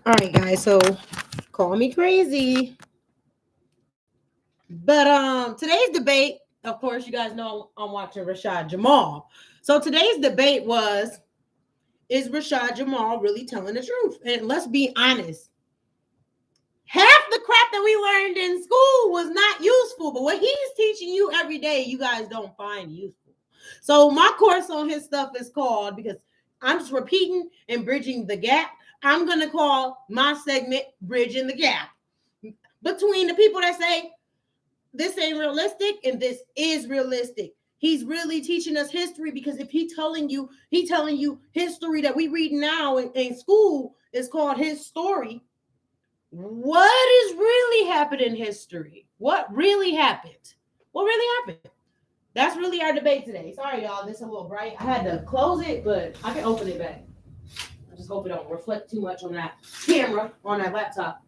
All right, guys. So call me crazy, but today's debate. Of course, you guys know I'm watching Rashad Jamal. So today's debate was: is Rashad Jamal really telling the truth? And let's be honest. Half the crap that we learned in school was not useful, but what he's teaching you every day, you guys don't find useful. So my course on his stuff is called, because I'm just repeating and bridging the gap, I'm going to call my segment Bridging the Gap between the people that say this ain't realistic and this is realistic. He's really teaching us history, because if he telling you history that we read now in school is called his story. What is really happened in history? What really happened? What really happened? That's really our debate today. Sorry, y'all. This is a little bright. I had to close it, but I can open it back. I just hope it don't reflect too much on that camera, on that laptop.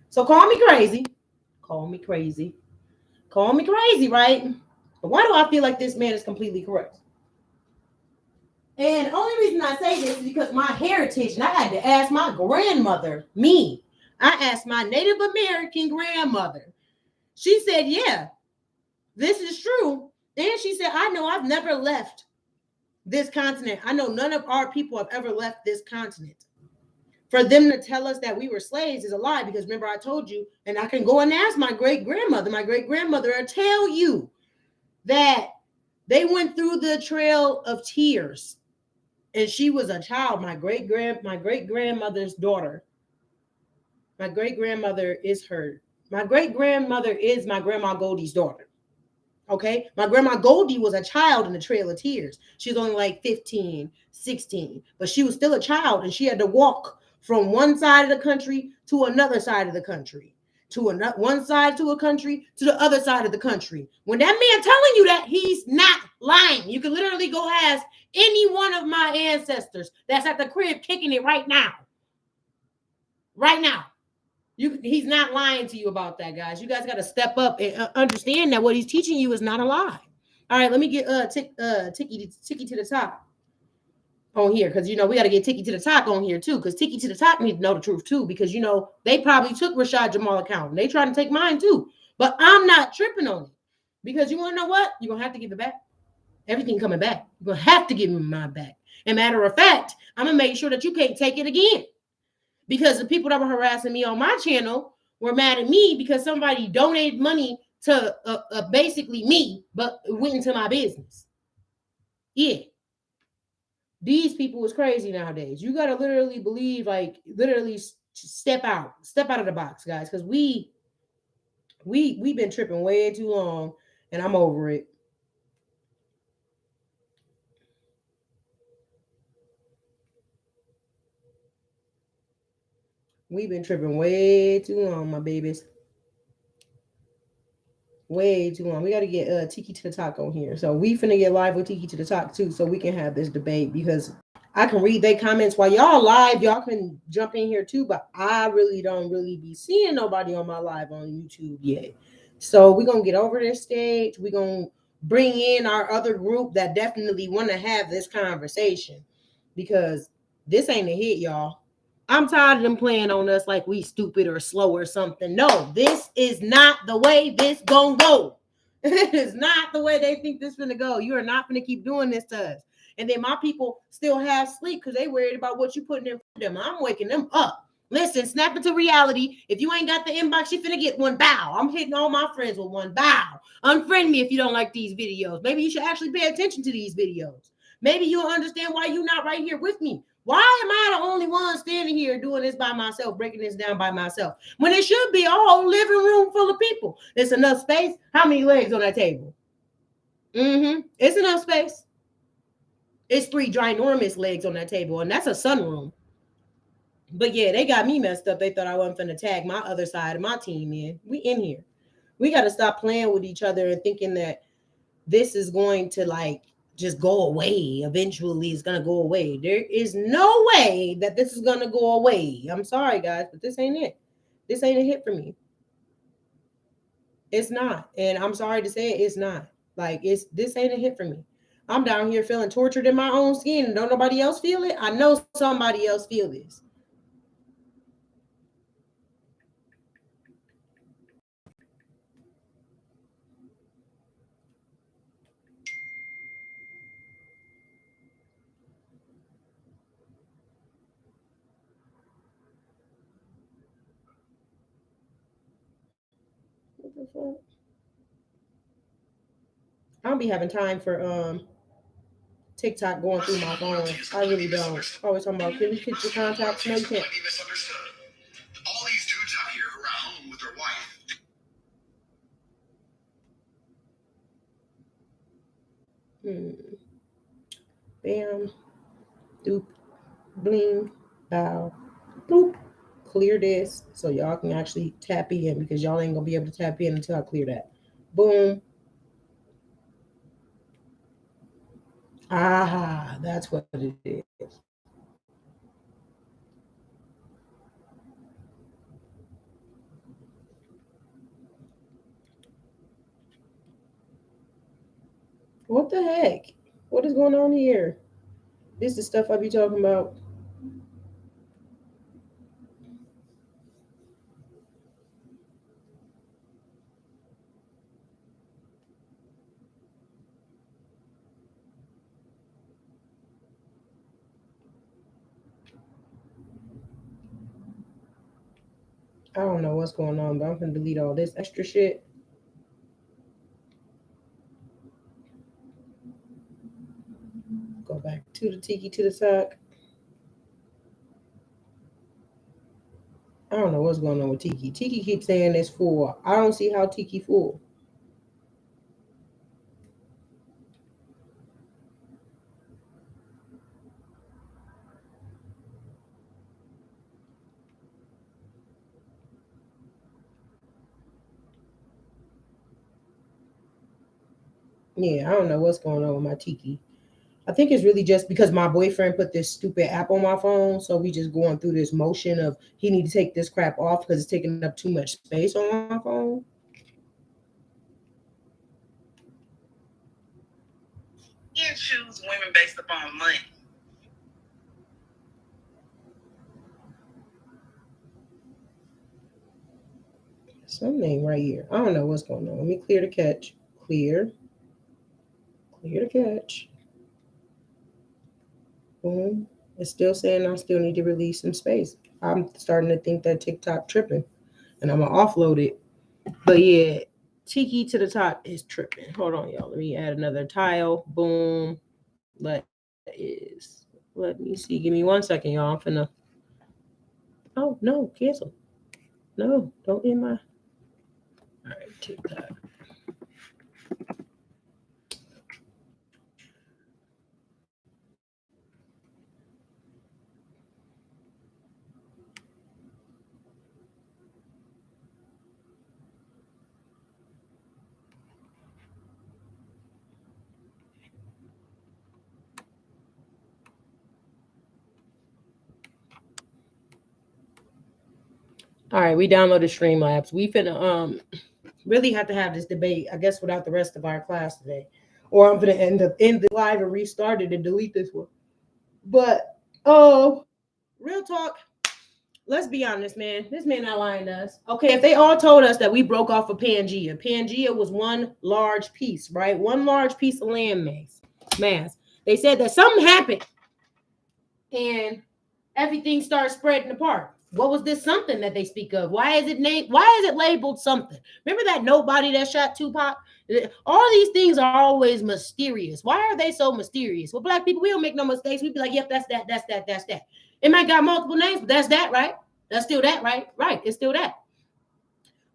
So call me crazy. Call me crazy. Call me crazy, right? But why do I feel like this man is completely correct? And the only reason I say this is because my heritage, and I had to ask my grandmother, I asked my Native American grandmother. She said, yeah, this is true. And she said, I know I've never left this continent. I know none of our people have ever left this continent. For them to tell us that we were slaves is a lie, because remember I told you, and I can go and ask my great-grandmother will tell you that they went through the Trail of Tears. And she was a child, my great grandmother's daughter. My great grandmother is my great grandmother is my grandma Goldie's daughter. Okay, my grandma Goldie was a child in the Trail of Tears. She was only like 15, 16, but she was still a child, and she had to walk from one side of the country to another side of the country, to one side to a country to the other side of the country. When that man telling you that, he's not lying. You can literally go ask any one of my ancestors that's at the crib kicking it right now. Right now. He's not lying to you about that, guys. You guys got to step up and understand that what he's teaching you is not a lie. All right, let me get Tiki to the top on here, because we got to get Tiki to the top on here too, because Tiki to the top need to know the truth too, because they probably took Rashad Jamal account and they trying to take mine too, but I'm not tripping on it, because you want to know what? You're gonna have to give it back. Everything coming back. You're gonna have to give me mine back. And matter of fact, I'm gonna make sure that you can't take it again. Because the people that were harassing me on my channel were mad at me because somebody donated money to basically me, but went into my business. Yeah. These people was crazy nowadays. You got to literally believe, like, literally step out of the box, guys, because we've been tripping way too long, and I'm over it. We've been tripping way too long, my babies. Way too long. We got to get Tiki to the Talk on here. So we finna get live with Tiki to the Talk too, so we can have this debate, because I can read their comments while y'all live. Y'all can jump in here too, but I really don't be seeing nobody on my live on YouTube yet. So we're going to get over this stage. We're going to bring in our other group that definitely want to have this conversation, because this ain't a hit, y'all. I'm tired of them playing on us like we stupid or slow or something. No, this is not the way this gonna go. It is not the way they think this gonna go. You are not gonna keep doing this to us. And then my people still have sleep because they worried about what you putting in for them. I'm waking them up. Listen, snap into reality. If you ain't got the inbox, you finna get one bow. I'm hitting all my friends with one bow. Unfriend me if you don't like these videos. Maybe you should actually pay attention to these videos. Maybe you'll understand why you're not right here with me. Why am I the only one standing here doing this by myself, breaking this down by myself, when it should be a whole living room full of people? There's enough space. How many legs on that table? It's enough space. It's 3 ginormous legs on that table, and that's a sunroom. But yeah, they got me messed up. They thought I wasn't finna tag my other side of my team in. We in here. We got to stop playing with each other and thinking that this is going to just go away. Eventually it's going to go away. There is no way that this is going to go away. I'm sorry, guys, but this ain't it. This ain't a hit for me. It's not. And I'm sorry to say it, it's not. This ain't a hit for me. I'm down here feeling tortured in my own skin and don't nobody else feel it. I know somebody else feel this. What the fuck? I don't be having time for TikTok going through my phone. I really don't. Always talking about, can we get your contacts? No, you can't. All these dudes out here who are at home with their wife. Bam. Doop. Bling. Bow. Boop. Clear this so y'all can actually tap in because y'all ain't gonna be able to tap in until I clear that. Boom. Ah, that's what it is. What the heck? What is going on here? This is stuff I be talking about. I don't know what's going on, but I'm gonna delete all this extra shit. Go back to the tiki to the sock. I don't know what's going on with Tiki. Tiki keeps saying it's full. I don't see how Tiki full. Yeah, I don't know what's going on with my Tiki. I think it's really just because my boyfriend put this stupid app on my phone, so we just going through this motion of he need to take this crap off because it's taking up too much space on my phone. You can't choose women based upon money. Something right here. I don't know what's going on. Let me clear the catch. Clear. Clear the catch. Boom. It's still saying I still need to release some space. I'm starting to think that TikTok tripping, and I'm gonna offload it. But yeah, Tiki to the top is tripping. Hold on, y'all. Let me add another tile. Boom. That is. Let me see. Give me 1 second, y'all. I'm finna. Oh no, cancel. No, don't end my. All right, TikTok. All right, we downloaded Streamlabs. We finna really have to have this debate, I guess, without the rest of our class today. Or I'm gonna end the live and restart it and delete this one. But real talk, let's be honest, man. This man not lying to us. Okay, if they all told us that we broke off of Pangea, Pangea was one large piece, right? One large piece of land mass. They said that something happened and everything started spreading apart. What was this something that they speak of? Why is it named? Why is it labeled something? Remember that nobody that shot Tupac? All these things are always mysterious. Why are they so mysterious? Well, black people, we don't make no mistakes. We be like, yep, that's that, that's that, that's that. It might got multiple names, but that's that, right? That's still that, right? Right, it's still that.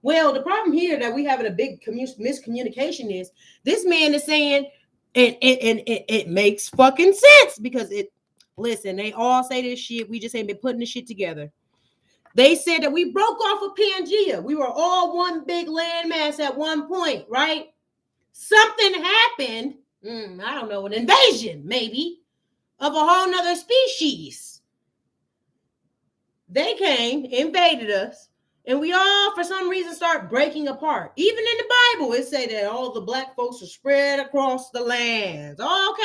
Well, the problem here that we having a big miscommunication is this man is saying it makes fucking sense because it. Listen, they all say this shit. We just ain't been putting this shit together. They said that we broke off of Pangea. We were all one big landmass at one point, right? Something happened. I don't know, an invasion, maybe, of a whole nother species. They came, invaded us, And we all, for some reason, start breaking apart. Even in the Bible, it say that all the black folks are spread across the lands. Oh,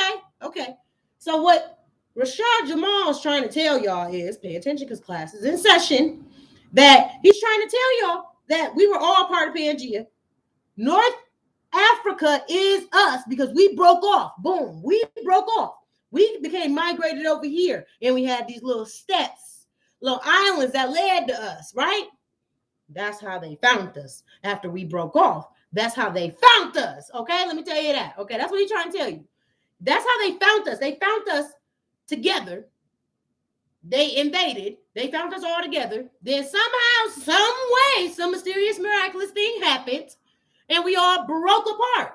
okay. So what Rashad Jamal is trying to tell y'all is, pay attention because class is in session, that he's trying to tell y'all that we were all part of Pangea. North Africa is us because we broke off. Boom, we broke off. We became migrated over here, and we had these little steps, little islands that led to us, right? That's how they found us after we broke off. That's how they found us. Okay, let me tell you that. Okay, that's what he's trying to tell you. That's how they found us. They found us together. They invaded. They found us all together. Then somehow, some way, some mysterious, miraculous thing happened, and we all broke apart.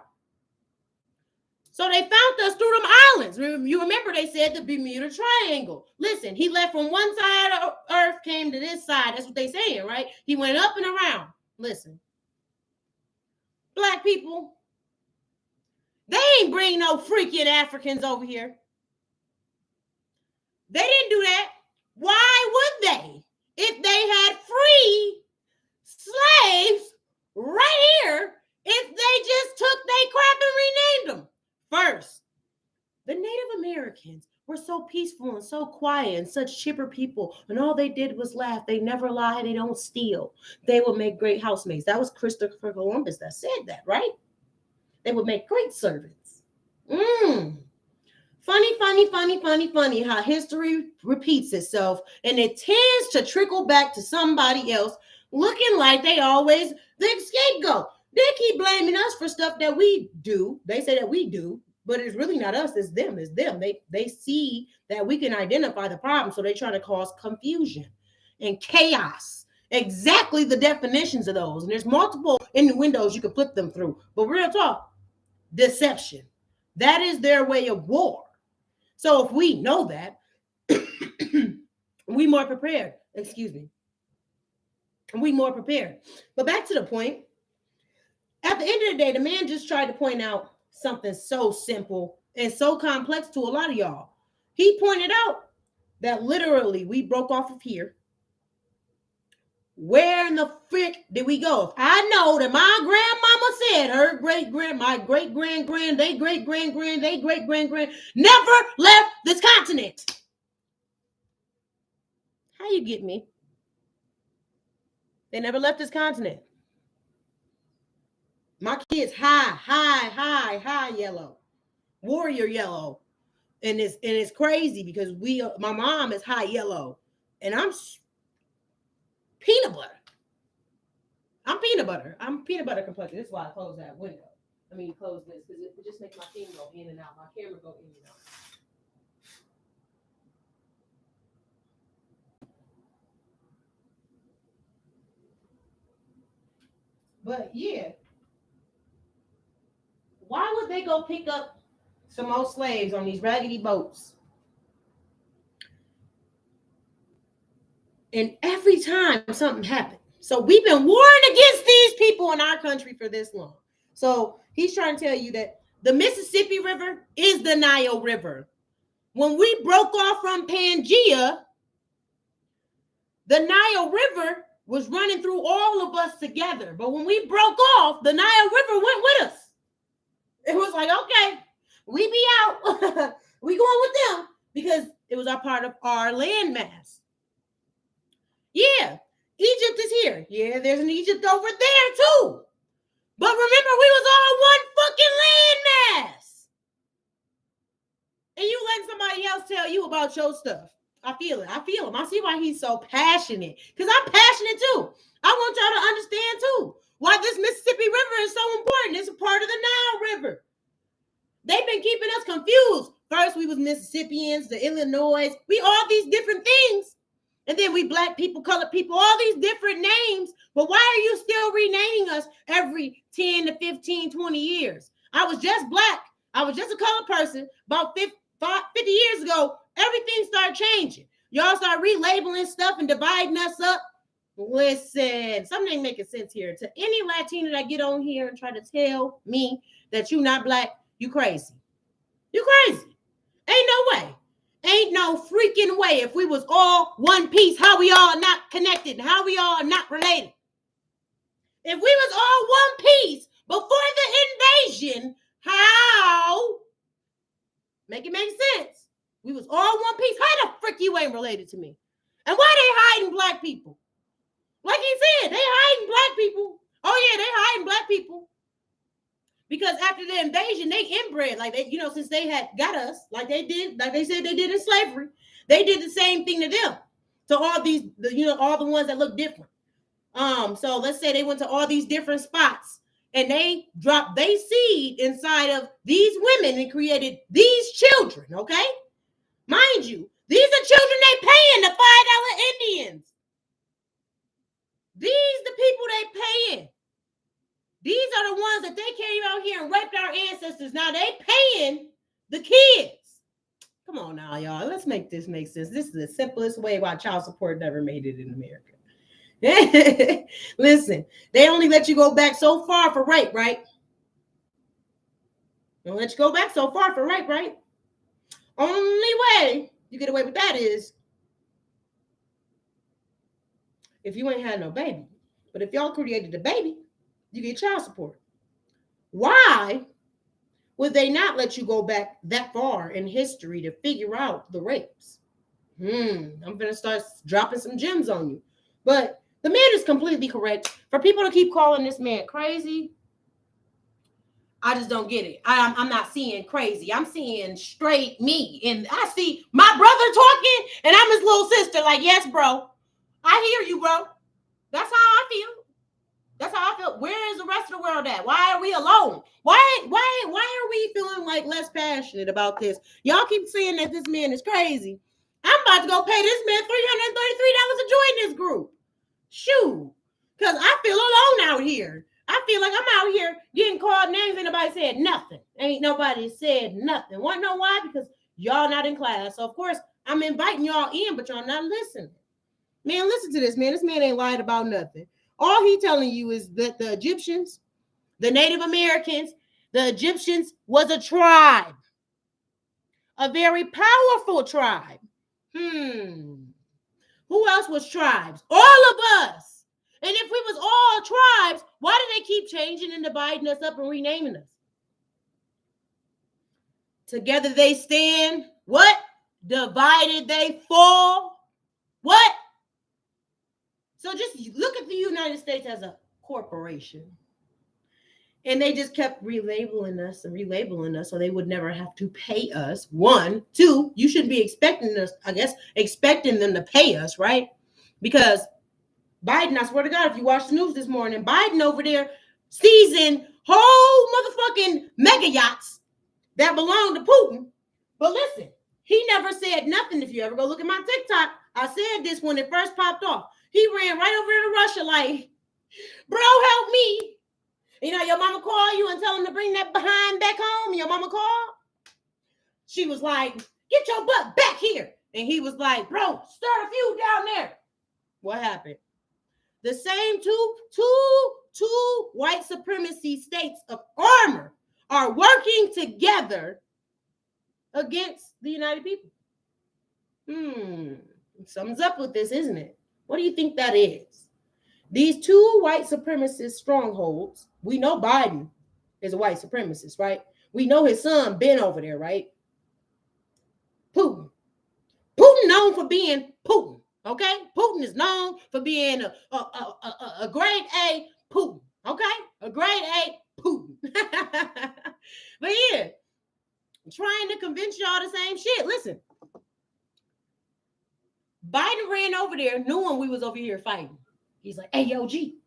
So they found us through them islands. You remember they said the Bermuda Triangle. Listen, he left from one side of Earth, came to this side. That's what they saying, right? He went up and around. Listen, black people, they ain't bring no freaking Africans over here. They didn't do that. Why would they? If they had free slaves right here, if they just took their crap and renamed them. First, the Native Americans were so peaceful and so quiet and such chipper people, and all they did was laugh. They never lie. They don't steal. They would make great housemates. That was Christopher Columbus that said that, right? They would make great servants. Funny how history repeats itself, and it tends to trickle back to somebody else looking like they always the scapegoat. They keep blaming us for stuff that we do. They say that we do, but it's really not us. It's them. It's them. They see that we can identify the problem, so they try to cause confusion and chaos. Exactly the definitions of those. And there's multiple innuendos you can put them through. But real talk, deception. That is their way of war. So if we know that, we more prepared. Excuse me. We more prepared. But back to the point. At the end of the day, the man just tried to point out something so simple and so complex to a lot of y'all. He pointed out that literally we broke off of here. Where in the frick did we go? If I know that my grandmama said her my great-grand-grand, they great-grand-grand, they great-grand-grand never left this continent. How you get me? They never left this continent. My kids high yellow, warrior yellow, and it's crazy because my mom is high yellow, and I'm peanut butter. I'm peanut butter complexion. That's why I closed that window. I mean, close this because it just makes my thing go in and out. My camera go in and out. But yeah. Why would they go pick up some more slaves on these raggedy boats? And every time something happened. So we've been warring against these people in our country for this long. So he's trying to tell you that the Mississippi River is the Nile River. When we broke off from Pangea, the Nile River was running through all of us together. But when we broke off, the Nile River went with us. It was like, okay, we be out. We going with them because it was a part of our landmass. Yeah, Egypt is here. Yeah, there's an Egypt over there too. But remember, we was all one fucking landmass. And you letting somebody else tell you about your stuff. I feel it. I feel him. I see why he's so passionate. Because I'm passionate too. I want y'all to understand too why this Mississippi River is so important. It's a part of the Nile River. They've been keeping us confused. First, we was Mississippians, the Illinois, we all these different things. And then we black people, colored people, all these different names. But why are you still renaming us every 10 to 15, 20 years? I was just black. I was just a colored person. About 50 years ago, everything started changing. Y'all start relabeling stuff and dividing us up. Listen, something ain't making sense here. To any Latina that get on here and try to tell me that you not black, you crazy. You crazy. Ain't no way. ain't no freaking way if we was all one piece, how we all not connected, how we all not related. If we was all one piece before the invasion, how? Make it make sense. We was all one piece. How the frick you ain't related to me? And why they hiding black people? Like he said, they hiding black people. Oh yeah, they hiding black people. Because after the invasion, they inbred, like they, since they had got us, like they did, like they said they did in slavery, they did the same thing to them, to all these, all the ones that look different. So let's say they went to all these different spots and they dropped their seed inside of these women and created these children. Okay, mind you, these are children they paying, the $5 Indians. These the people they paying. These are the ones that they came out here and raped our ancestors. Now they paying the kids. Come on now, y'all. Let's make this make sense. This is the simplest way why child support never made it in America. Listen, they only let you go back so far for rape, right? They'll let you go back so far for rape, right? Only way you get away with that is if you ain't had no baby. But if y'all created a baby, you get child support. Why would they not let you go back that far in history to figure out the rapes? I'm going to start dropping some gems on you. But the man is completely correct. For people to keep calling this man crazy, I just don't get it. I'm not seeing crazy. I'm seeing straight me. And I see my brother talking, and I'm his little sister. Like, yes, bro. I hear you, bro. That's how I feel. That's how I feel. Where is the rest of the world at? Why are we alone? Why are we feeling like less passionate about this? Y'all keep saying that this man is crazy. I'm about to go pay this man $333 to join this group. Shoot. Because I feel alone out here. I feel like I'm out here getting called names and nobody said nothing. Ain't nobody said nothing. Want to know why? Because y'all not in class. So, of course, I'm inviting y'all in, but y'all not listening. Man, listen to this, man. This man ain't lied about nothing. All he telling you is that the Egyptians, the Native Americans, the Egyptians was a tribe. A very powerful tribe. Who else was tribes? All of us. And if we was all tribes, why do they keep changing and dividing us up and renaming us? Together they stand. What? Divided they fall. What? So just look at the United States as a corporation. And they just kept relabeling us so they would never have to pay us. 1, 2, you shouldn't be expecting them to pay us, right? Because Biden, I swear to God, if you watch the news this morning, Biden over there seizing whole motherfucking mega yachts that belong to Putin. But listen, he never said nothing. If you ever go look at my TikTok, I said this when it first popped off. He ran right over to Russia like, bro, help me. Your mama call you and tell him to bring that behind back home. Your mama called. She was like, get your butt back here. And he was like, bro, start a feud down there. What happened? The same two white supremacy states of armor are working together against the United people. Something's up with this, isn't it? What do you think that is? These two white supremacist strongholds, we know Biden is a white supremacist, right? We know his son been over there, right? Putin known for being Putin, okay? Putin is known for being a grade A Putin, okay? A grade A Putin. But yeah, I'm trying to convince y'all the same shit. Listen, Biden ran over there knowing we was over here fighting. He's like, hey, yo, G,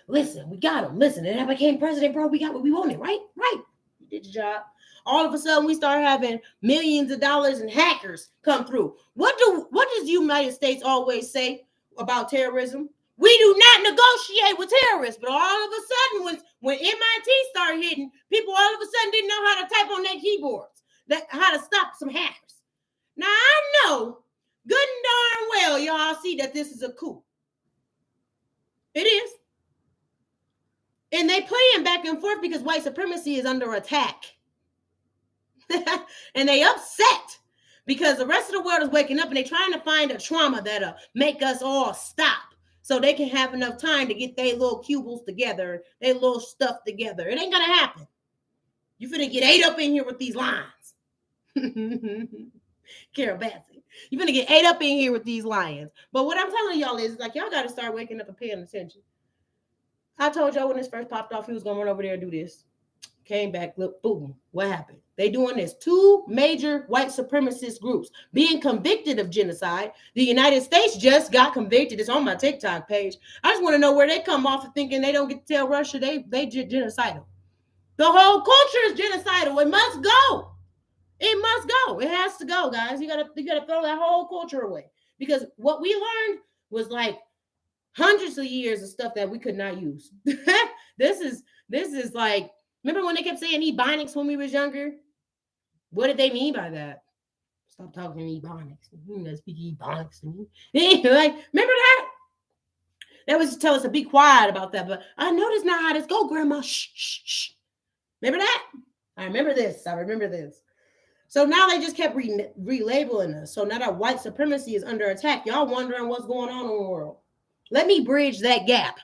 listen, we got him. Listen, and I became president, bro. We got what we wanted, right? Right. You did your job. All of a sudden, we start having millions of dollars in hackers come through. What does the United States always say about terrorism? We do not negotiate with terrorists. But all of a sudden, when MIT started hitting, people all of a sudden didn't know how to type on their keyboards, how to stop some hackers. Now, I know good and darn well y'all see that this is a coup. It is. And they playing back and forth because white supremacy is under attack. And they upset because the rest of the world is waking up and they're trying to find a trauma that'll make us all stop so they can have enough time to get their little cubiles together, their little stuff together. It ain't gonna happen. You finna get ate up in here with these lines. Carol Bassie. You finna get ate up in here with these lions. But what I'm telling y'all is like, y'all gotta start waking up and paying attention. I told y'all when this first popped off, he was gonna run over there and do this. Came back, look, boom. What happened? They doing this. 2 major white supremacist groups being convicted of genocide. The United States just got convicted. It's on my TikTok page. I just want to know where they come off of thinking they don't get to tell Russia they genocidal. The whole culture is genocidal. It must go. It must go. It has to go, guys. You gotta throw that whole culture away. Because what we learned was like hundreds of years of stuff that we could not use. This is like, remember when they kept saying Ebonics when we was younger? What did they mean by that? Stop talking Ebonics. You know, speak Ebonics to me. Like, remember that? That was to tell us to be quiet about that. But I know that's not how this go, Grandma. Shh, shh, shh. Remember that? I remember this. So now they just kept relabeling us. So now that white supremacy is under attack, y'all wondering what's going on in the world. Let me bridge that gap.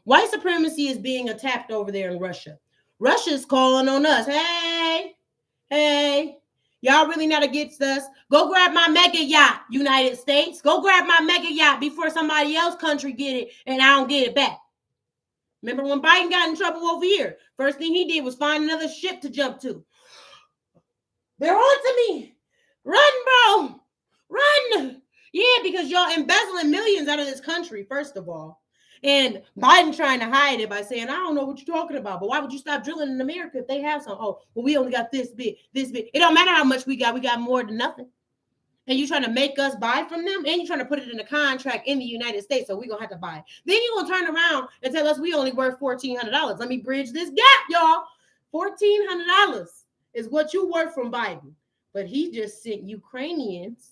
White supremacy is being attacked over there in Russia. Russia's calling on us. Hey, y'all really not against us? Go grab my mega yacht, United States. Go grab my mega yacht before somebody else's country get it and I don't get it back. Remember when Biden got in trouble over here? First thing he did was find another ship to jump to. They're on to me. Run, bro. Run. Yeah, because y'all embezzling millions out of this country, first of all. And Biden trying to hide it by saying, I don't know what you're talking about, but why would you stop drilling in America if they have some? Oh, well, we only got this big. It don't matter how much we got more than nothing. And you trying to make us buy from them, and you're trying to put it in a contract in the United States, so we're going to have to buy. Then you're going to turn around and tell us we only worth $1,400. Let me bridge this gap, y'all. $1,400 is what you worth from Biden. But he just sent Ukrainians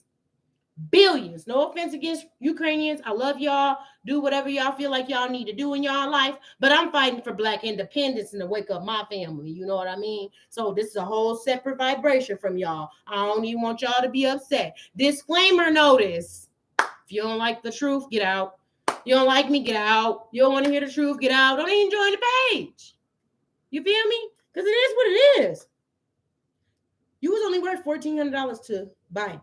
billions. No offense against Ukrainians. I love y'all. Do whatever y'all feel like y'all need to do in y'all life. But I'm fighting for Black independence and to wake up my family. You know what I mean? So this is a whole separate vibration from y'all. I don't even want y'all to be upset. Disclaimer notice. If you don't like the truth, get out. You don't like me, get out. You don't want to hear the truth, get out. Don't even join the page. You feel me? Because it is what it is. You was only worth $1,400 to Biden.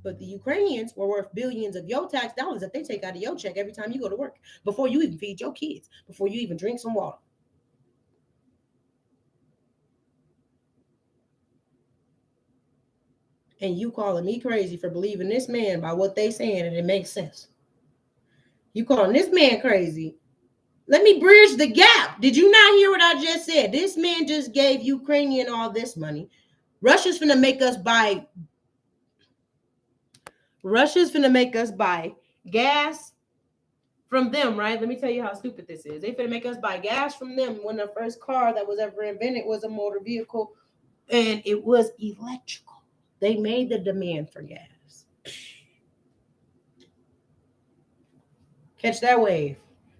But the Ukrainians were worth billions of your tax dollars that they take out of your check every time you go to work, before you even feed your kids, before you even drink some water. And you calling me crazy for believing this man by what they saying, and it makes sense. You calling this man crazy. Let me bridge the gap. Did you not hear what I just said? This man just gave Ukrainian all this money. Russia's finna make us buy gas from them, right? Let me tell you how stupid this is. They finna make us buy gas from them when the first car that was ever invented was a motor vehicle, and it was electrical. They made the demand for gas. Catch that wave.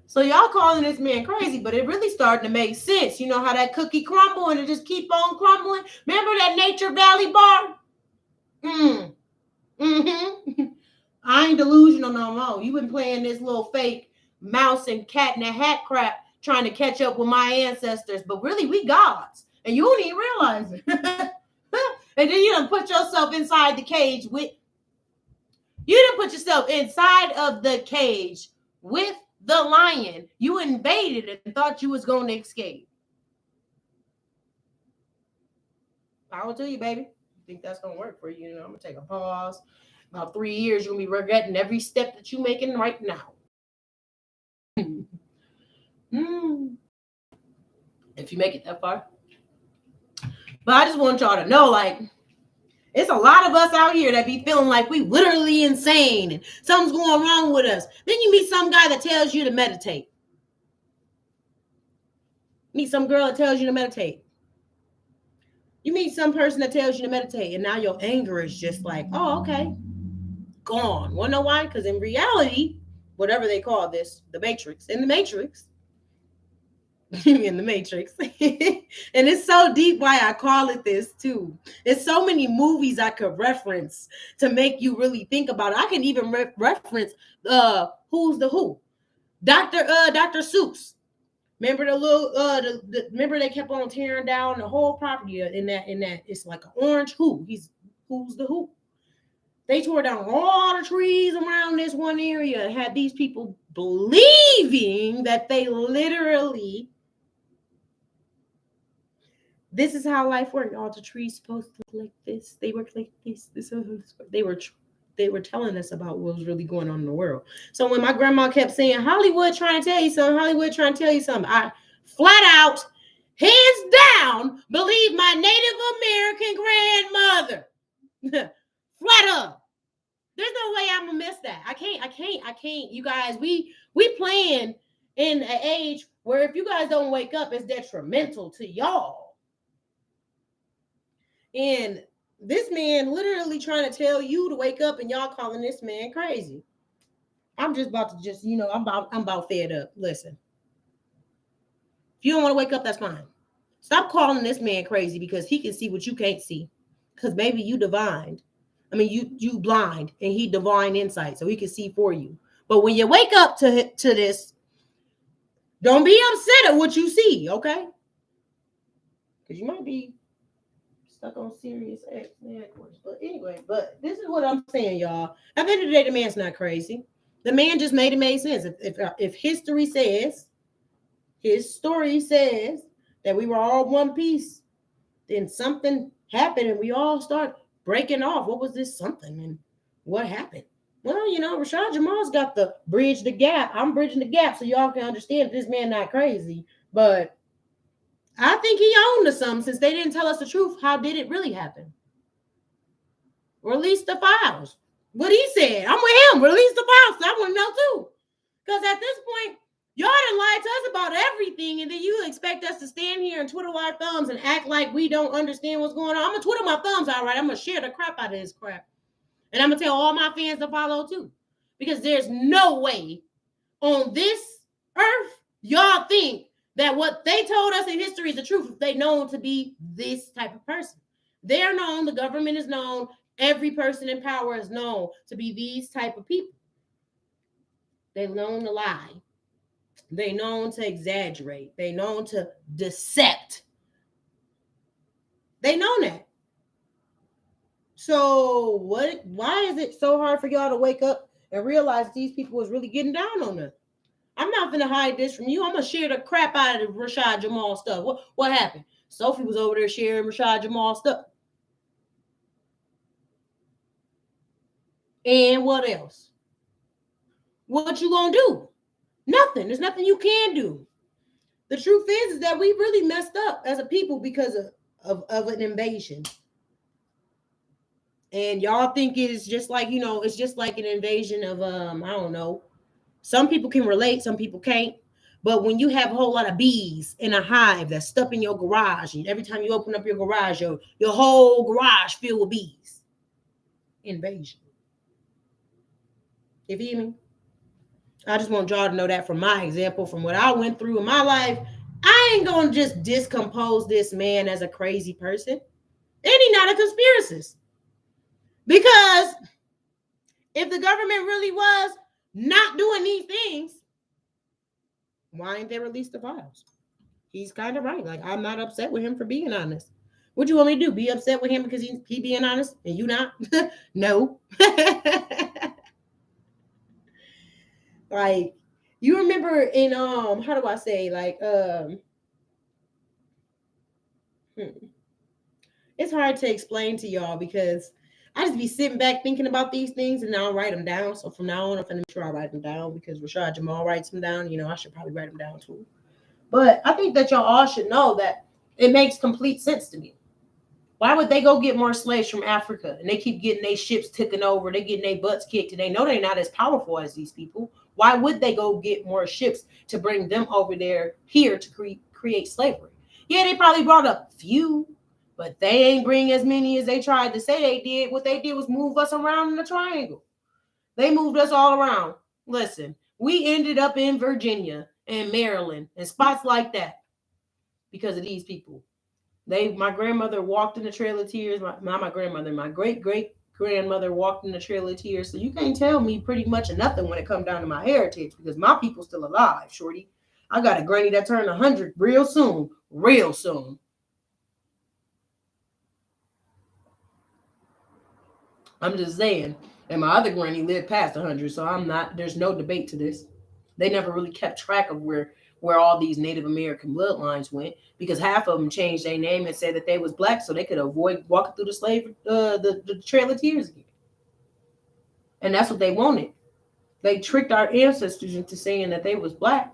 So y'all calling this man crazy, but it really starting to make sense. You know how that cookie crumble and it just keep on crumbling? Remember that Nature Valley bar? I ain't delusional no more. You been playing this little fake mouse and cat in a hat crap trying to catch up with my ancestors, but really we gods, and you don't even realize it. And then you done put yourself inside the cage with the lion. You invaded it and thought you was going to escape. Power to you, baby. Think that's gonna work for you? You know, I'm gonna take a pause. About 3 years, you're gonna be regretting every step that you're making right now. If you make it that far. But I just want y'all to know, like, it's a lot of us out here that be feeling like we literally insane and something's going wrong with us. Then you meet some guy that tells you to meditate. Meet some girl that tells you to meditate. You meet some person that tells you to meditate, and now your anger is just like, oh, okay, gone. Wanna know why? Because in reality, whatever they call this, in the Matrix, in the Matrix. And it's so deep why I call it this too. There's so many movies I could reference to make you really think about it. I can even reference Who's the Who? Dr. Seuss. Remember the little remember they kept on tearing down the whole property in that it's like an orange who. Who's the Who? They tore down all the trees around this one area and had these people believing that they literally, this is how life worked. All the trees supposed to look like this. They work like this. They were telling us about what was really going on in the world. So when my grandma kept saying, Hollywood trying to tell you something, Hollywood trying to tell you something, I flat out, hands down, believe my Native American grandmother. Flat up. There's no way I'm gonna miss that. I can't. You guys, we playing in an age where if you guys don't wake up, it's detrimental to y'all. And this man literally trying to tell you to wake up, and y'all calling this man crazy. I'm just about to I'm about fed up. Listen, if you don't want to wake up, that's fine. Stop calling this man crazy because he can see what you can't see. Because maybe you divined. I mean, you blind and he divine insight, so he can see for you. But when you wake up to this, don't be upset at what you see, okay? Because you might be stuck on Sirius X. But anyway, this is what I'm saying, y'all. At the end of the day, the man's not crazy. The man just made sense. If history says, his story says that we were all one piece, then something happened and we all start breaking off. What was this something and what happened? Well, Rashad Jamal's got the bridge the gap. I'm bridging the gap so y'all can understand this man not crazy. But I think he owned to something since they didn't tell us the truth. How did it really happen? Release the files. What he said. I'm with him. Release the files. I want to know too. Because at this point, y'all done lied to us about everything, and then you expect us to stand here and twiddle our thumbs and act like we don't understand what's going on. I'm going to twiddle my thumbs, all right. I'm going to share the crap out of this crap. And I'm going to tell all my fans to follow too. Because there's no way on this earth y'all think that what they told us in history is the truth if they known to be this type of person. They're known, the government is known, every person in power is known to be these type of people. They're known to lie. They known to exaggerate. They known to decept. They know that. So why is it so hard for y'all to wake up and realize these people is really getting down on us? I'm not going to hide this from you. I'm going to share the crap out of the Rashad Jamal stuff. What happened? Sophie was over there sharing Rashad Jamal stuff. And what else? What you going to do? Nothing. There's nothing you can do. The truth is that we really messed up as a people because of an invasion. And y'all think it's just like, it's just like an invasion of, I don't know. Some people can relate, some people can't. But when you have a whole lot of bees in a hive that's stuck in your garage, and every time you open up your garage, your whole garage filled with bees. Invasion. You feel me? I just want y'all to know that from my example, from what I went through in my life, I ain't going to just discompose this man as a crazy person. And he's not a conspiracist. Because if the government really was not doing these things, why ain't they released the files? He's kind of right. Like, I'm not upset with him for being honest. What you want me to do? Be upset with him because he being honest and you not? No. Like, you remember in how do I say, like, it's hard to explain to y'all because I just be sitting back thinking about these things and I'll write them down. So from now on, I'm going to make sure I write them down because Rashad Jamal writes them down. I should probably write them down too. But I think that y'all all should know that it makes complete sense to me. Why would they go get more slaves from Africa and they keep getting their ships taken over? They getting their butts kicked and they know they're not as powerful as these people. Why would they go get more ships to bring them over there here to create slavery? Yeah, they probably brought a few, but they ain't bring as many as they tried to say they did. What they did was move us around in a triangle. They moved us all around. Listen, we ended up in Virginia and Maryland and spots like that. because of these people. My grandmother walked in the Trail of Tears. My grandmother, my great grandmother walked in the Trail of Tears. So you can't tell me pretty much nothing when it comes down to my heritage because my people's still alive, shorty. I got a granny that turned 100 real soon, real soon. I'm just saying. And my other granny lived past 100, so there's no debate to this. They never really kept track of where all these Native American bloodlines went because half of them changed their name and said that they was black so they could avoid walking through the Trail of Tears again. And that's what they wanted. They tricked our ancestors into saying that they was black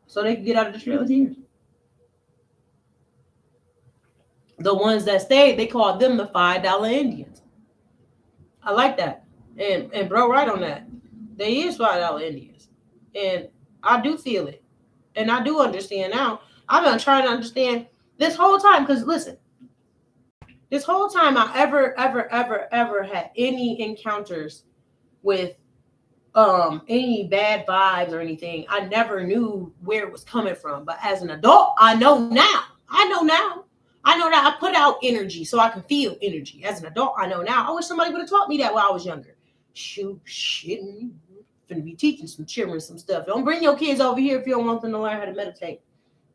so they could get out of the Trail of Tears. The ones that stayed, they called them the $5 Indians. I like that. And bro, right on that. They is $5 Indians. And I do feel it. And I do understand now. I've been trying to understand this whole time because listen, this whole time I ever had any encounters with any bad vibes or anything, I never knew where it was coming from. But as an adult, I know now. I know that I put out energy so I can feel energy. As an adult, I know now. I wish somebody would have taught me that when I was younger. Shoot, shit. Finna be teaching some children some stuff. Don't bring your kids over here if you don't want them to learn how to meditate.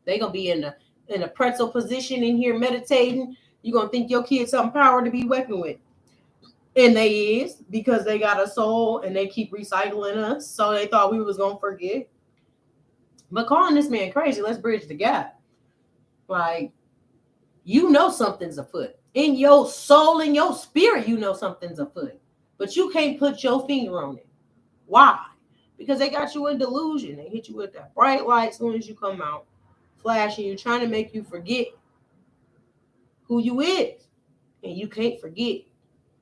They gonna be in a pretzel position in here meditating. You gonna think your kid's something power to be working with. And they is because they got a soul and they keep recycling us. So they thought we was gonna forget. But calling this man crazy, let's bridge the gap. Like, you know something's afoot. In your soul, in your spirit, you know something's afoot. But you can't put your finger on it. Why? Because they got you in delusion. They hit you with that bright light as soon as you come out, flashing you, trying to make you forget who you is. And you can't forget.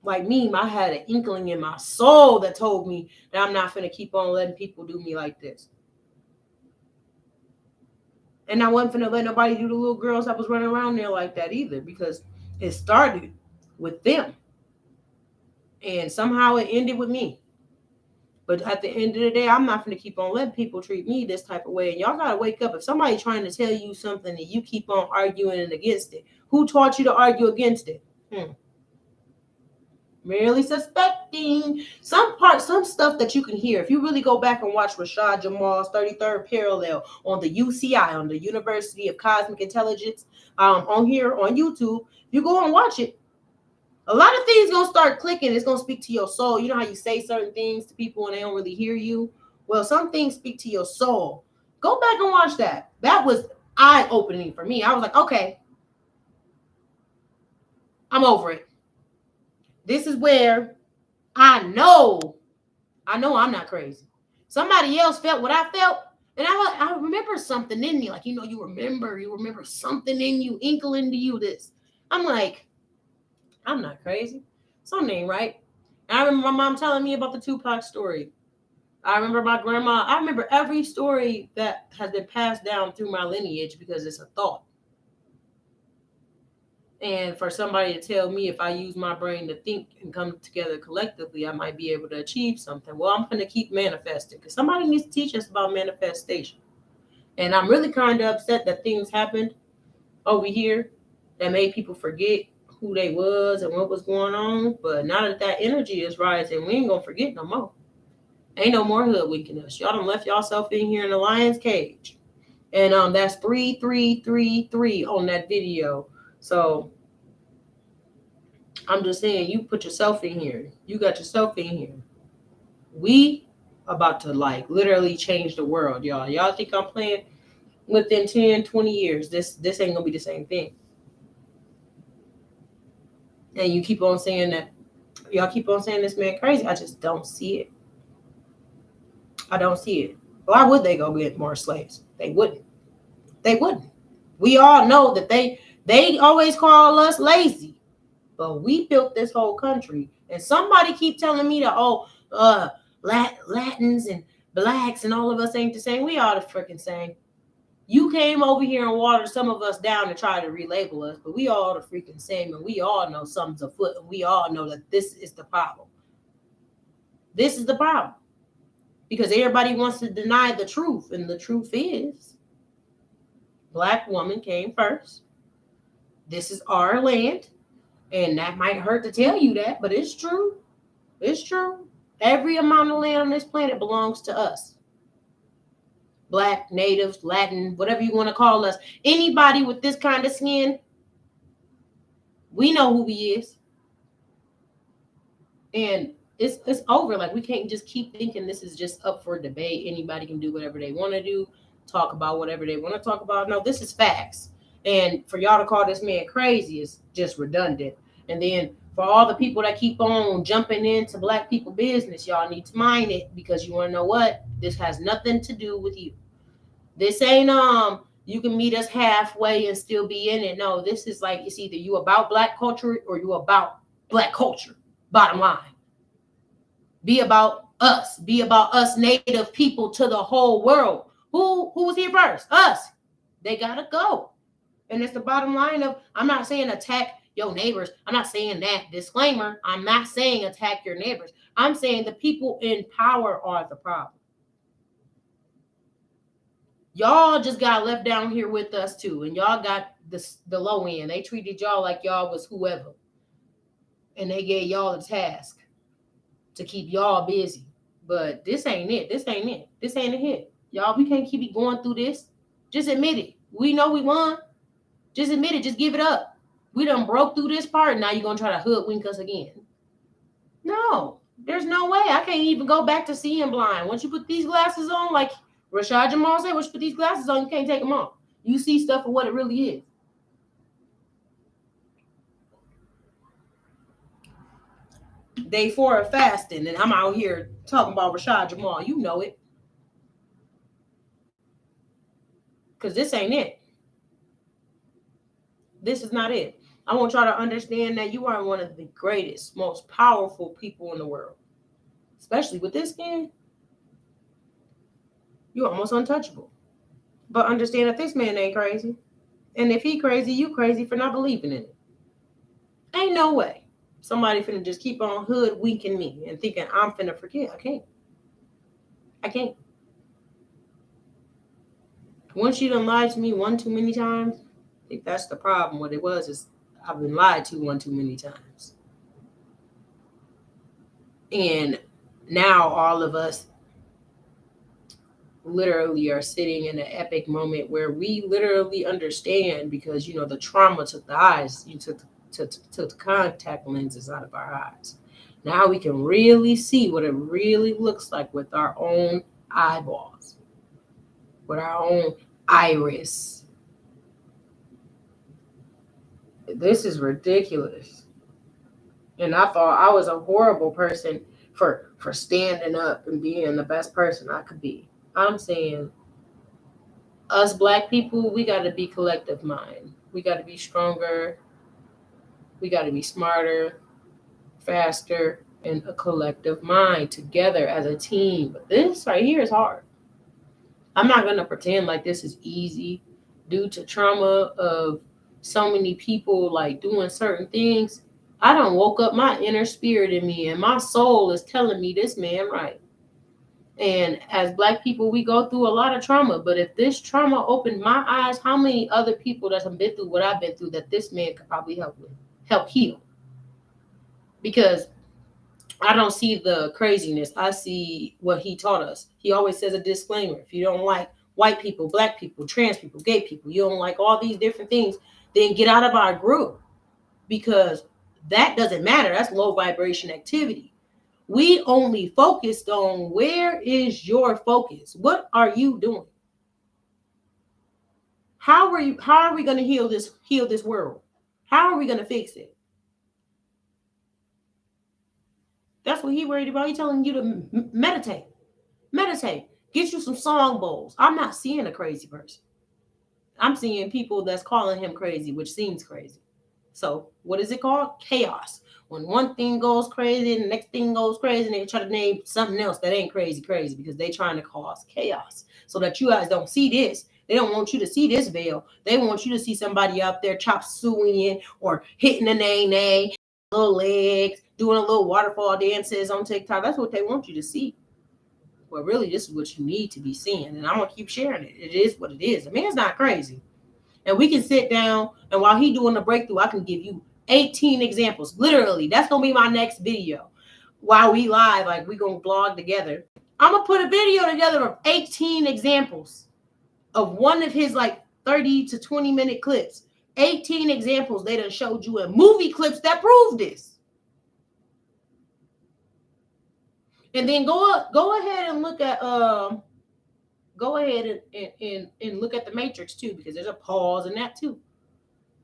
Like me, I had an inkling in my soul that told me that I'm not going to keep on letting people do me like this. And I wasn't going to let nobody do the little girls that was running around there like that either because it started with them. And somehow it ended with me. But at the end of the day, I'm not going to keep on letting people treat me this type of way. And y'all got to wake up. If somebody's trying to tell you something and you keep on arguing against it, who taught you to argue against it? Merely suspecting. Some stuff that you can hear. If you really go back and watch Rashad Jamal's 33rd Parallel on the UCI, on the University of Cosmic Intelligence, on here on YouTube, you go and watch it. A lot of things gonna start clicking. It's gonna speak to your soul. You know how you say certain things to people and they don't really hear you? Well, some things speak to your soul. Go back and watch that. That was eye-opening for me. I was like, okay, I'm over it. This is where I know I'm not crazy. Somebody else felt what I felt. And I remember something in me. Like, you remember something in you, inkling to you this. I'm like, I'm not crazy. Something ain't right. And I remember my mom telling me about the Tupac story. I remember my grandma. I remember every story that has been passed down through my lineage because it's a thought. And for somebody to tell me if I use my brain to think and come together collectively, I might be able to achieve something. Well, I'm going to keep manifesting because somebody needs to teach us about manifestation. And I'm really kind of upset that things happened over here that made people forget who they was and what was going on. But now that energy is rising, we ain't going to forget no more. Ain't no more hoodwinking us. Y'all done left yourself in here in the lion's cage. And that's 3333 on that video. So I'm just saying, you put yourself in here. You got yourself in here. We about to literally change the world, y'all. Y'all think I'm playing? Within 10, 20 years, this ain't gonna be the same thing. And you keep on saying that. Y'all keep on saying this man crazy. I just don't see it. I don't see it. Why would they go get more slaves? They wouldn't. We all know that they always call us lazy. But we built this whole country. And somebody keep telling me that, Latins and blacks and all of us ain't the same. We all the freaking same. You came over here and watered some of us down and tried to relabel us, but we all the freaking same. And we all know something's afoot. And we all know that this is the problem. This is the problem. Because everybody wants to deny the truth. And the truth is, Black woman came first. This is our land. And that might hurt to tell you that, but it's true. It's true. Every amount of land on this planet belongs to us. Black, natives, Latin, whatever you want to call us. Anybody with this kind of skin, we know who he is. And it's over. Like, we can't just keep thinking this is just up for debate. Anybody can do whatever they want to do, talk about whatever they want to talk about. No, this is facts. And for y'all to call this man crazy is just redundant. And then for all the people that keep on jumping into black people business, y'all need to mind it, because you want to know what? This has nothing to do with you. This ain't you can meet us halfway and still be in it. No, this is like, it's either you about black culture or you about black culture. Bottom line. Be about us. Be about us native people to the whole world. Who was here first? Us. They gotta go. And it's the bottom line of, I'm not saying attack your neighbors. I'm not saying that. Disclaimer, I'm not saying attack your neighbors. I'm saying the people in power are the problem. Y'all just got left down here with us too. And y'all got the low end. They treated y'all like y'all was whoever. And they gave y'all a task to keep y'all busy. But this ain't it. This ain't it. This ain't a hit. Y'all, we can't keep going through this. Just admit it. We know we won. Just admit it. Just give it up. We done broke through this part. Now you're going to try to hoodwink us again. No. There's no way. I can't even go back to seeing blind. Once you put these glasses on, like Rashad Jamal said, once you put these glasses on, you can't take them off. You see stuff for what it really is. Day 4 of fasting, and I'm out here talking about Rashad Jamal. You know it. Because this ain't it. This is not it. I want y'all to understand that you are one of the greatest, most powerful people in the world. Especially with this skin. You're almost untouchable. But understand that this man ain't crazy. And if he crazy, you crazy for not believing in it. Ain't no way somebody finna just keep on hoodwinking me and thinking I'm finna forget. I can't. Once you done lied to me one too many times, I think that's the problem. What it was is I've been lied to one too many times. And now all of us literally are sitting in an epic moment where we literally understand, because, you know, the trauma took the eyes, you took the contact lenses out of our eyes. Now we can really see what it really looks like with our own eyeballs, with our own iris. This is ridiculous. And I thought I was a horrible person for standing up and being the best person I could be. I'm saying us black people, we got to be collective mind. We got to be stronger. We got to be smarter, faster, and a collective mind together as a team. But this right here is hard. I'm not going to pretend like this is easy due to trauma of so many people like doing certain things. I done woke up my inner spirit in me, and my soul is telling me this man right. And as black people, we go through a lot of trauma. But if this trauma opened my eyes, how many other people that have been through what I've been through that this man could probably help heal? Because I don't see the craziness. I see what he taught us. He always says a disclaimer. If you don't like white people, black people, trans people, gay people, you don't like all these different things, then get out of our group. Because that doesn't matter. That's low vibration activity. We only focused on where is your focus? What are you doing? How are we going to heal this world? How are we going to fix it? That's what he worried about. He's telling you to meditate. Meditate. Get you some song bowls. I'm not seeing a crazy person. I'm seeing people that's calling him crazy, which seems crazy. So what is it called? Chaos. When one thing goes crazy and the next thing goes crazy, and they try to name something else that ain't crazy because they're trying to cause chaos so that you guys don't see this. They don't want you to see this veil. They want you to see somebody out there chop sueying or hitting a nay, little legs, doing a little waterfall dances on TikTok. That's what they want you to see. Well, really, this is what you need to be seeing. And I'm going to keep sharing it. It is what it is. The man's not crazy. And we can sit down, and while he doing the breakthrough, I can give you 18 examples. Literally, that's gonna be my next video. While we live, like we gonna blog together. I'm gonna put a video together of 18 examples of one of his like 30 to 20-minute clips. 18 examples they done showed you in movie clips that prove this. And then go ahead and look at go ahead and look at the Matrix too, because there's a pause in that too.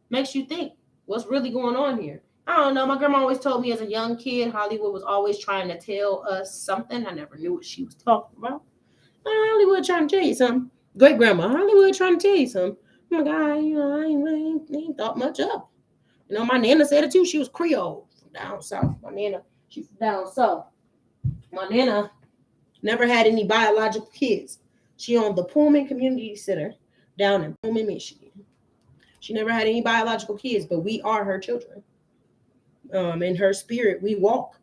Makes you think what's really going on here. I don't know. My grandma always told me as a young kid, Hollywood was always trying to tell us something. I never knew what she was talking about. Hollywood trying to tell you something. Great grandma, Hollywood trying to tell you something. Oh my God, I ain't thought much of. My nana said it too. She was Creole from down south. My nana, she's from down south. My nana never had any biological kids. She owned the Pullman Community Center down in Pullman, Michigan. She never had any biological kids, but we are her children. In her spirit, we walk,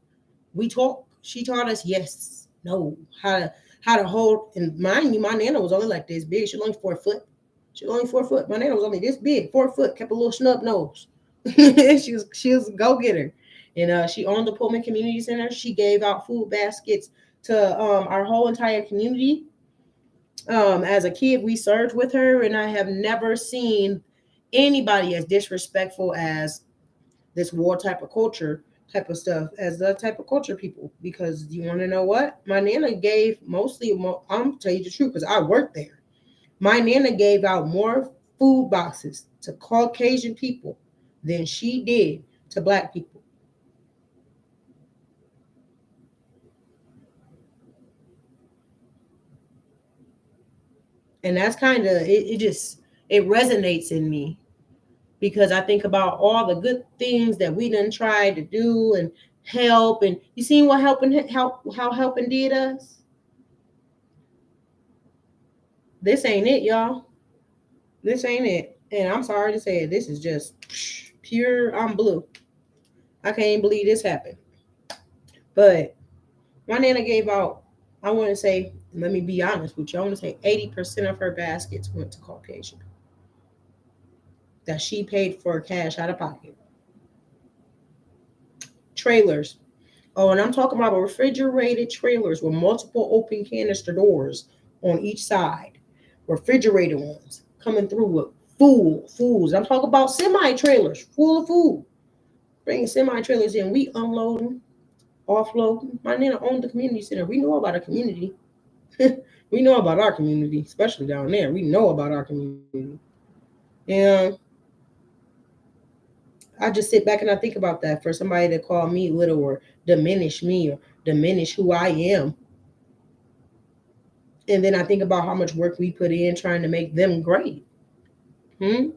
we talk. She taught us yes, no, how to hold. And mind you, my nana was only like this big. She was only 4 foot. She was only 4 foot. My nana was only this big, 4 foot. Kept a little snub nose. she was a go-getter. And she owned the Pullman Community Center. She gave out food baskets to our whole entire community. As a kid, we served with her, and I have never seen anybody as disrespectful as this war type of culture type of stuff, as the type of culture people. Because you want to know what? My nana gave mostly, I'm going to tell you the truth because I worked there. My nana gave out more food boxes to Caucasian people than she did to Black people. And that's kind of, it resonates in me, because I think about all the good things that we done tried to do and help. And you seen what how helping did us? This ain't it, y'all. This ain't it. And I'm sorry to say it. This is just pure, I'm blue. I can't even believe this happened. But my nana gave out, I want to say, let me be honest with you, I want to say 80% of her baskets went to Caucasian that she paid for cash out of pocket. Trailers. Oh, and I'm talking about refrigerated trailers with multiple open canister doors on each side. Refrigerated ones coming through with foods. I'm talking about semi-trailers full of food. Bringing semi-trailers in. We unloading, offloading. My nana owned the community center. We know about our community. We know about our community, especially down there. We know about our community. And I just sit back and I think about that, for somebody to call me little or diminish me or diminish who I am. And then I think about how much work we put in trying to make them great. And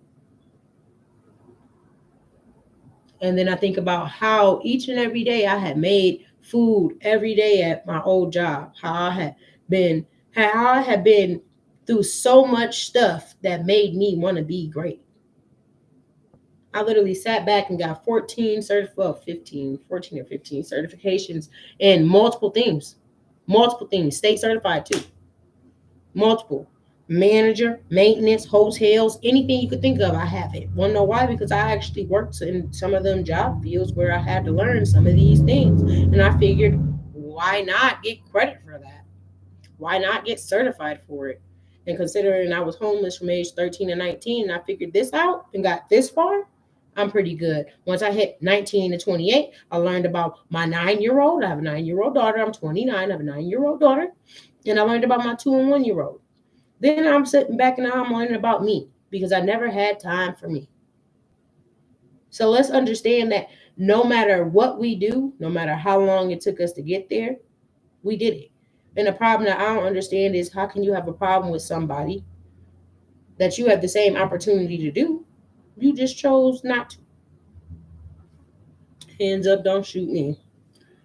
then I think about how each and every day I had made food every day at my old job, how I had been through so much stuff that made me want to be great. I literally sat back and got 14 or 15 certifications in multiple things, state certified too, multiple. Manager, maintenance, hotels, anything you could think of, I have it. Want to know why? Because I actually worked in some of them job fields where I had to learn some of these things. And I figured, why not get credit for that? Why not get certified for it? And considering I was homeless from age 13 to 19, and I figured this out and got this far, I'm pretty good. Once I hit 19 to 28, I learned about my 9-year-old. I have a 9-year-old daughter. I'm 29. I have a 9-year-old daughter. And I learned about my 2 and 1-year-old. Then I'm sitting back and I'm learning about me, because I never had time for me. So let's understand that no matter what we do, no matter how long it took us to get there, we did it. And the problem that I don't understand is, how can you have a problem with somebody that you have the same opportunity to do? You just chose not to. Hands up, don't shoot me.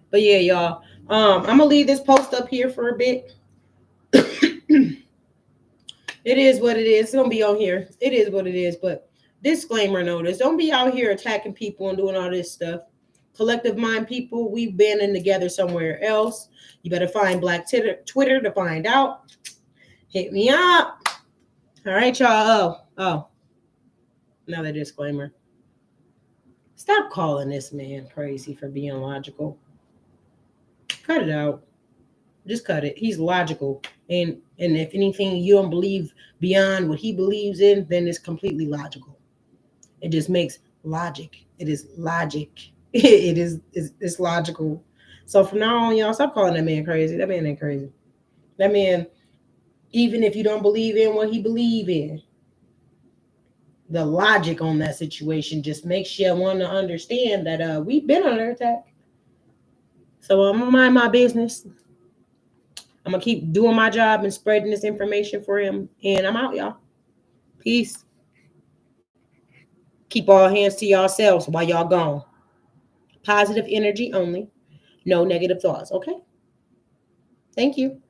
But yeah, y'all, I'm gonna leave this post up here for a bit. It is what it is. It's gonna be on here. It is what it is. But disclaimer notice: don't be out here attacking people and doing all this stuff. Collective mind people, we've banding together somewhere else. You better find Black Twitter to find out. Hit me up. All right, y'all. Oh. Another disclaimer. Stop calling this man crazy for being logical. Cut it out. Just cut it. He's logical. And if anything you don't believe beyond what he believes in, then it's completely logical. It just makes logic. It is logic. It's logical. So from now on, y'all stop calling that man crazy. That man ain't crazy. That man, even if you don't believe in what he believe in, the logic on that situation just makes you want to understand that we've been under attack. So I'm gonna mind my business. I'm gonna keep doing my job and spreading this information for him. And I'm out, y'all. Peace. Keep all hands to yourselves while y'all gone. Positive energy only. No negative thoughts. Okay. Thank you.